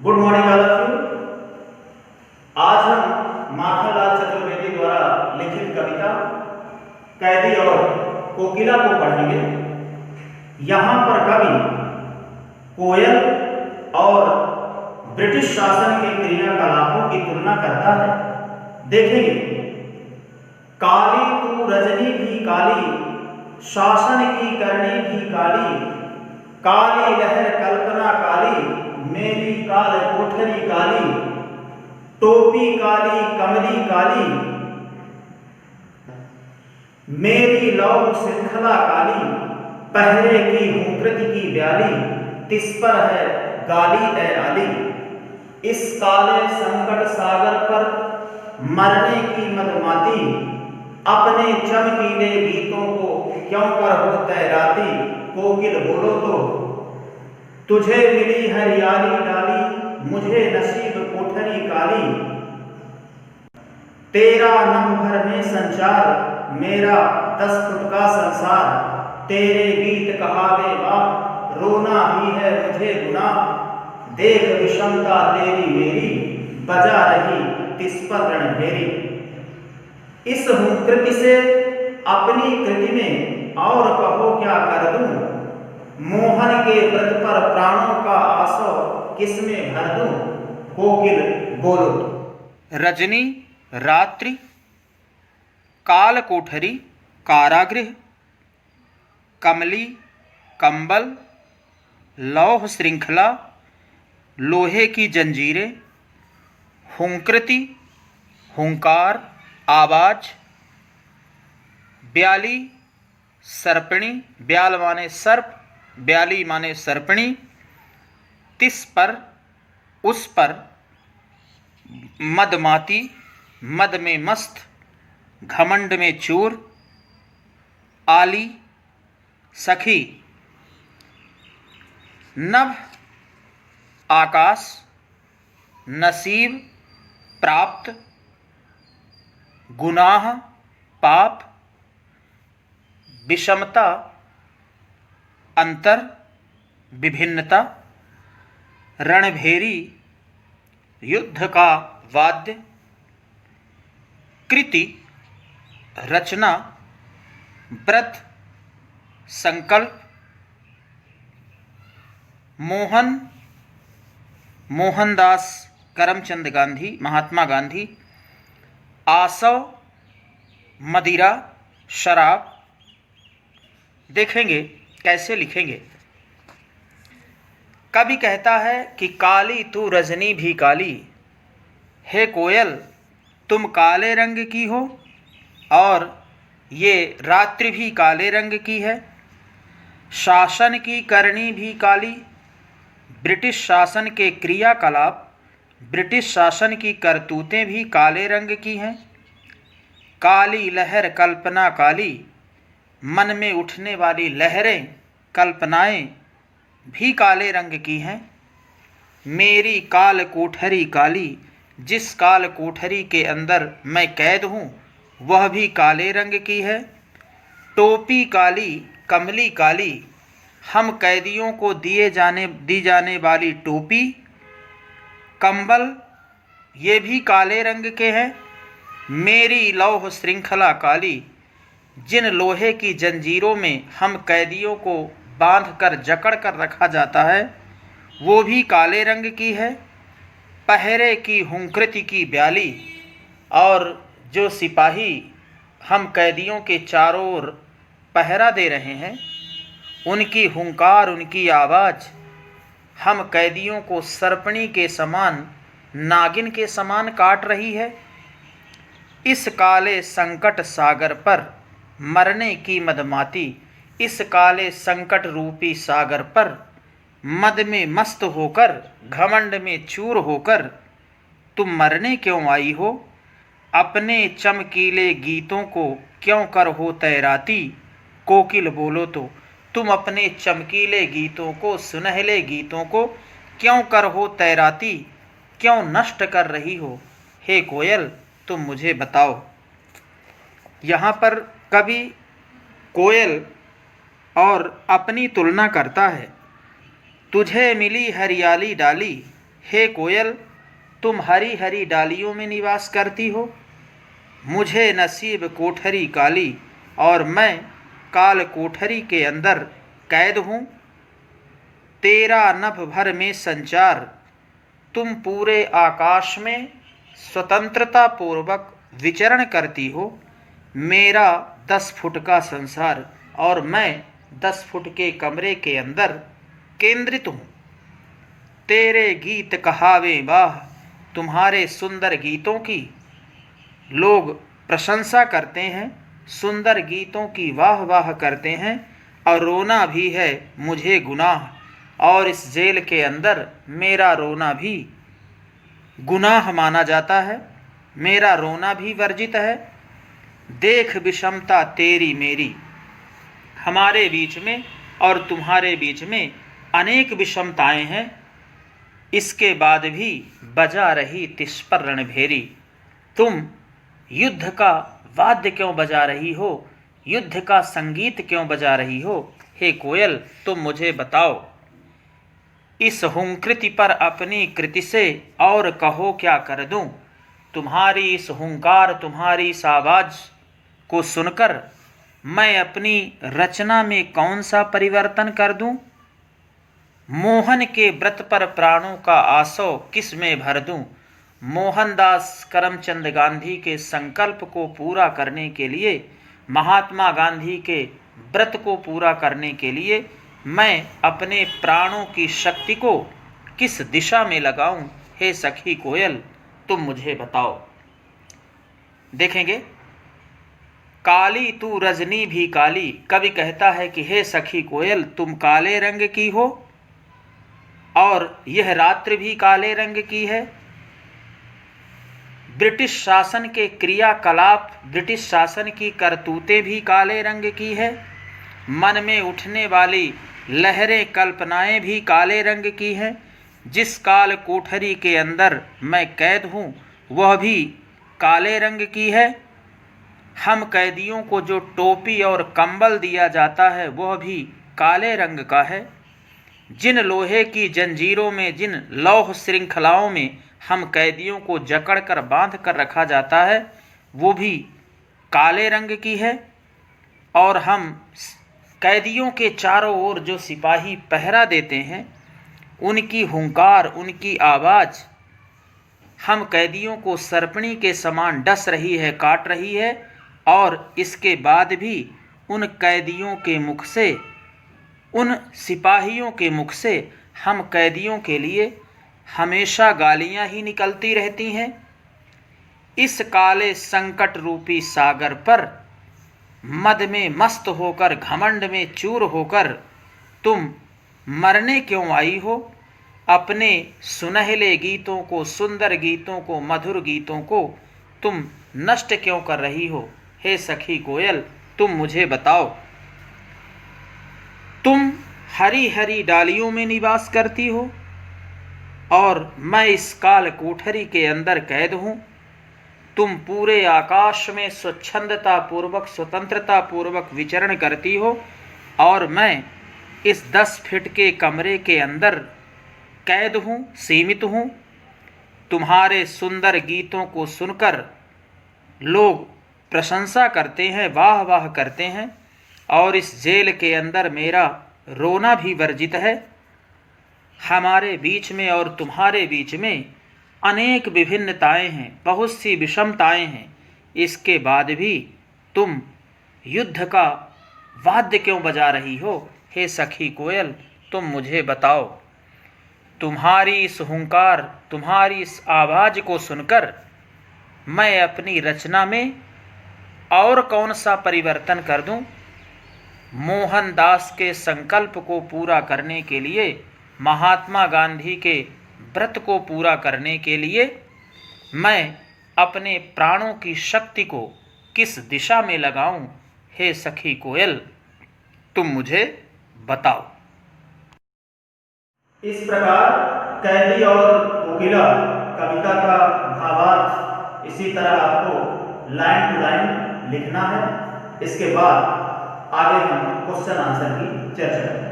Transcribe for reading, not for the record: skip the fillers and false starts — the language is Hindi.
Good morning all of you. आज हम माखनलाल चतुर्वेदी द्वारा लिखित कविता कैदी और कोकिला को पढ़ेंगे। यहाँ पर कवि कोयल और ब्रिटिश शासन के क्रियाकलापों की तुलना करता है। देखेंगे, काली तू रजनी भी काली, शासन की करनी भी काली, काली लहर कल्पना काली, मेरी काल कोठरी काली, टोपी काली कमली काली, मेरी लौह श्रृंखला काली, पहरे की हूँ कृति की ब्याली, तिस पर है गाली है आली। इस काले संकट सागर पर मरने की मदमाती, अपने चमकीले गीतों को क्यों कर हो तैराती, कोकिल बोलो तो तुझे मिली हरियाली डाली, मुझे नसीब कोठरी काली, तेरा नभ भर में संचार, मेरा 10 फुट का संसार, तेरे गीत कहावे वाह, रोना भी है मुझे गुनाह, देख विषमता तेरी मेरी, बजा रही तिस पर रणभेरी। इस कृति से अपनी कृति में और कहो क्या कर दूं, मोहन के व्रत पर प्राणों का आसव किसमें भर दूं, कोकिल बोलो। रजनी रात्रि, काल कोठरी कारागृह, कमली कंबल, लौह श्रृंखला लोहे की जंजीरें, हुंकृति हुंकार आवाज, ब्याली सर्पिणी, ब्याल माने सर्प, ब्याली माने सर्पिणी, तिस पर उस पर, मदमाती मद में मस्त, घमंड में चूर, आली सखी, नभ आकाश, नसीब प्राप्त, गुनाह पाप, विषमता अंतर विभिन्नता, रणभेरी युद्ध का वाद्य, कृति रचना, व्रत संकल्प, मोहन मोहनदास करमचंद गांधी, महात्मा गांधी, आसव मदिरा शराब। देखेंगे कैसे लिखेंगे। कवि कहता है कि काली तू रजनी भी काली, हे कोयल तुम काले रंग की हो और ये रात्रि भी काले रंग की है, शासन की करनी भी काली, ब्रिटिश शासन के क्रियाकलाप, ब्रिटिश शासन की करतूतें भी काले रंग की हैं, काली लहर कल्पना काली, मन में उठने वाली लहरें कल्पनाएं भी काले रंग की हैं, मेरी काल कोठरी काली, जिस काल कोठरी के अंदर मैं कैद हूँ वह भी काले रंग की है, टोपी काली कमली काली, हम कैदियों को दी जाने वाली टोपी, कंबल ये भी काले रंग के हैं, मेरी लौह श्रृंखला काली, जिन लोहे की जंजीरों में हम कैदियों को बांधकर जकड़ कर रखा जाता है वो भी काले रंग की है, पहरे की हुंकृति की ब्याली, और जो सिपाही हम कैदियों के चारों ओर पहरा दे रहे हैं उनकी हुंकार, उनकी आवाज़ हम कैदियों को सर्पणी के समान, नागिन के समान काट रही है। इस काले संकट सागर पर मरने की मदमाती, इस काले संकट रूपी सागर पर मद में मस्त होकर, घमंड में चूर होकर तुम मरने क्यों आई हो, अपने चमकीले गीतों को क्यों कर हो तैराती, कोकिल बोलो तो तुम अपने चमकीले गीतों को, सुनहले गीतों को क्यों कर हो तैराती, क्यों नष्ट कर रही हो, हे कोयल तुम मुझे बताओ। यहाँ पर कवि कोयल और अपनी तुलना करता है। तुझे मिली हरियाली डाली, हे कोयल, तुम हरी हरी डालियों में निवास करती हो। मुझे नसीब कोठरी काली, और मैं काल कोठरी के अंदर कैद हूँ। तेरा नभ भर में संचार, तुम पूरे आकाश में स्वतंत्रता पूर्वक विचरण करती हो। मेरा 10 फुट का संसार, और मैं 10 फुट के कमरे के अंदर केंद्रित हूँ। तेरे गीत कहावे वाह, तुम्हारे सुंदर गीतों की लोग प्रशंसा करते हैं, सुंदर गीतों की वाह वाह करते हैं। और रोना भी है मुझे गुनाह, और इस जेल के अंदर मेरा रोना भी गुनाह माना जाता है, मेरा रोना भी वर्जित है। देख विषमता तेरी मेरी, हमारे बीच में और तुम्हारे बीच में अनेक विषमताएं हैं। इसके बाद भी बजा रही तिस पर रणभेरी। तुम युद्ध का वाद्य क्यों बजा रही हो, युद्ध का संगीत क्यों बजा रही हो। हे कोयल, तुम मुझे बताओ। इस हुंकृति पर अपनी कृति से और कहो क्या कर दूं। तुम्हारी इस हुंकार, तुम्हारी इस आवाज को सुनकर मैं अपनी रचना में कौन सा परिवर्तन कर दूं। मोहन के व्रत पर प्राणों का आसो किस में भर दूं। मोहनदास करमचंद गांधी के संकल्प को पूरा करने के लिए, महात्मा गांधी के व्रत को पूरा करने के लिए मैं अपने प्राणों की शक्ति को किस दिशा में लगाऊं। हे सखी कोयल, तुम मुझे बताओ। देखेंगे, काली तू रजनी भी काली। कवि कहता है कि हे सखी कोयल, तुम काले रंग की हो और यह रात्रि भी काले रंग की है। ब्रिटिश शासन के क्रियाकलाप, ब्रिटिश शासन की करतूतें भी काले रंग की है। मन में उठने वाली लहरें, कल्पनाएं भी काले रंग की हैं। जिस काल कोठरी के अंदर मैं कैद हूँ वह भी काले रंग की है। हम कैदियों को जो टोपी और कंबल दिया जाता है वह भी काले रंग का है। जिन लोहे की जंजीरों में, जिन लौह श्रृंखलाओं में हम कैदियों को जकड़ कर बांध कर रखा जाता है वो भी काले रंग की है। और हम कैदियों के चारों ओर जो सिपाही पहरा देते हैं उनकी हुंकार, उनकी आवाज़ हम कैदियों को सरपणी के समान डस रही है, काट रही है। और इसके बाद भी उन कैदियों के मुख से, उन सिपाहियों के मुख से हम कैदियों के लिए हमेशा गालियां ही निकलती रहती हैं। इस काले संकट रूपी सागर पर मद में मस्त होकर, घमंड में चूर होकर तुम मरने क्यों आई हो। अपने सुनहले गीतों को, सुंदर गीतों को, मधुर गीतों को तुम नष्ट क्यों कर रही हो। हे सखी कोयल, तुम मुझे बताओ। तुम हरी हरी डालियों में निवास करती हो और मैं इस काल कोठरी के अंदर कैद हूँ। तुम पूरे आकाश में स्वच्छंदता पूर्वक, स्वतंत्रता पूर्वक विचरण करती हो और मैं इस 10 फीट के कमरे के अंदर कैद हूँ, सीमित हूँ। तुम्हारे सुंदर गीतों को सुनकर लोग प्रशंसा करते हैं, वाह वाह करते हैं। और इस जेल के अंदर मेरा रोना भी वर्जित है। हमारे बीच में और तुम्हारे बीच में अनेक विभिन्नताएं हैं, बहुत सी विषमताएं हैं। इसके बाद भी तुम युद्ध का वाद्य क्यों बजा रही हो। हे सखी कोयल, तुम मुझे बताओ। तुम्हारी इस हुंकार, तुम्हारी इस आवाज़ को सुनकर मैं अपनी रचना में और कौन सा परिवर्तन कर दूं। मोहनदास के संकल्प को पूरा करने के लिए, महात्मा गांधी के व्रत को पूरा करने के लिए मैं अपने प्राणों की शक्ति को किस दिशा में लगाऊं। हे सखी कोयल, तुम मुझे बताओ। इस प्रकार कैदी और कोकिला कविता का भावार्थ इसी तरह आपको लाइन टू लाइन लिखना है। इसके बाद आगे हम क्वेश्चन आंसर की चर्चा करेंगे।